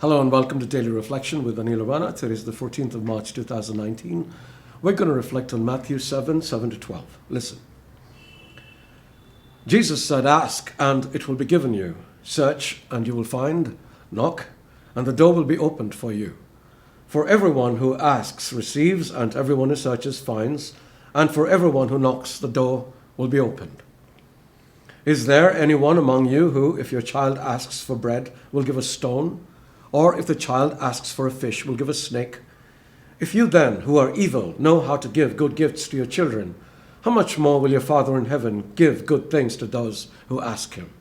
Hello and welcome to Daily Reflection with Aneel Aranha. Today is the 14th of March 2019. We're going to reflect on Matthew 7:7-12. Listen. Jesus said, "Ask and it will be given you. Search and you will find. Knock and the door will be opened for you. For everyone who asks receives, and everyone who searches finds, and for everyone who knocks the door will be opened. Is there anyone among you who, if your child asks for bread, will give a stone? Or if the child asks for a fish, will give a snake? If you then, who are evil, know how to give good gifts to your children, how much more will your Father in heaven give good things to those who ask him?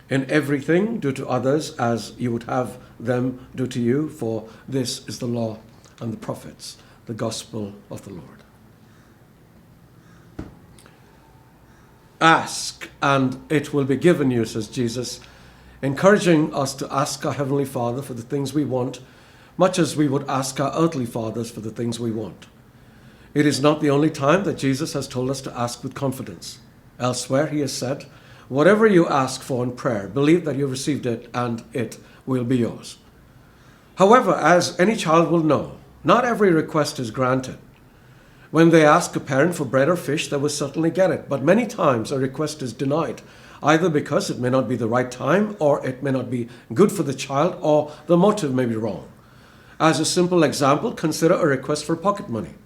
In everything, do to others as you would have them do to you, for this is the law and the prophets, the gospel of the Lord." Ask and it will be given you, says Jesus, encouraging us to ask our Heavenly Father for the things we want, much as we would ask our earthly fathers for the things we want. It is not the only time that Jesus has told us to ask with confidence. Elsewhere, he has said, "Whatever you ask for in prayer, believe that you have received it, and it will be yours." However, as any child will know, not every request is granted. When they ask a parent for bread or fish, they will certainly get it, but many times a request is denied, either because it may not be the right time, or it may not be good for the child, or the motive may be wrong. As a simple example, consider a request for pocket money.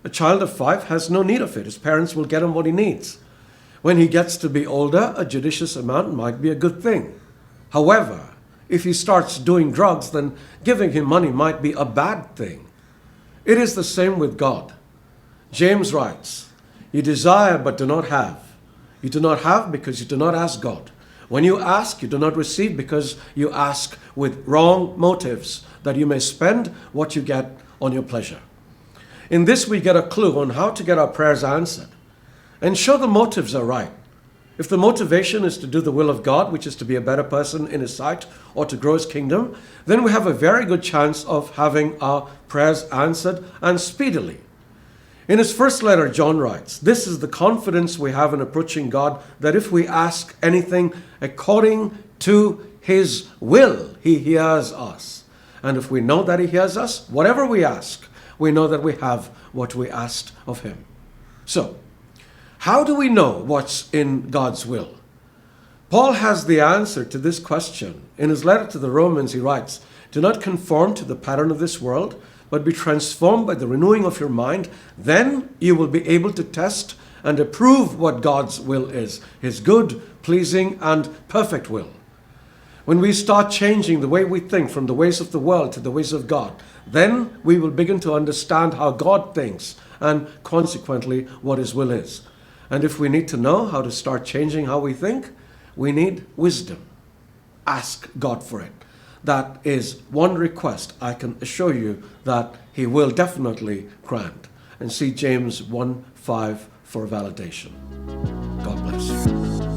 A child of 5 has no need of it. His parents will get him what he needs. When he gets to be older, a judicious amount might be a good thing. However, if he starts doing drugs, then giving him money might be a bad thing. It is the same with God. James writes, "You desire but do not have. You do not have because you do not ask God. When you ask, you do not receive because you ask with wrong motives, that you may spend what you get on your pleasure." In this, we get a clue on how to get our prayers answered. Ensure the motives are right. If the motivation is to do the will of God, which is to be a better person in his sight or to grow his kingdom, then we have a very good chance of having our prayers answered, and speedily. In his first letter, John writes, "This is the confidence we have in approaching God, that if we ask anything according to his will, he hears us. And if we know that he hears us, whatever we ask, we know that we have what we asked of him." So, how do we know what's in God's will? Paul has the answer to this question. In his letter to the Romans, he writes, "Do not conform to the pattern of this world, but be transformed by the renewing of your mind. Then you will be able to test and approve what God's will is, his good, pleasing, and perfect will." When we start changing the way we think from the ways of the world to the ways of God, then we will begin to understand how God thinks and consequently what his will is. And if we need to know how to start changing how we think, we need wisdom. Ask God for it. That is one request I can assure you that he will definitely grant. And see James 1:5 for validation. God bless you.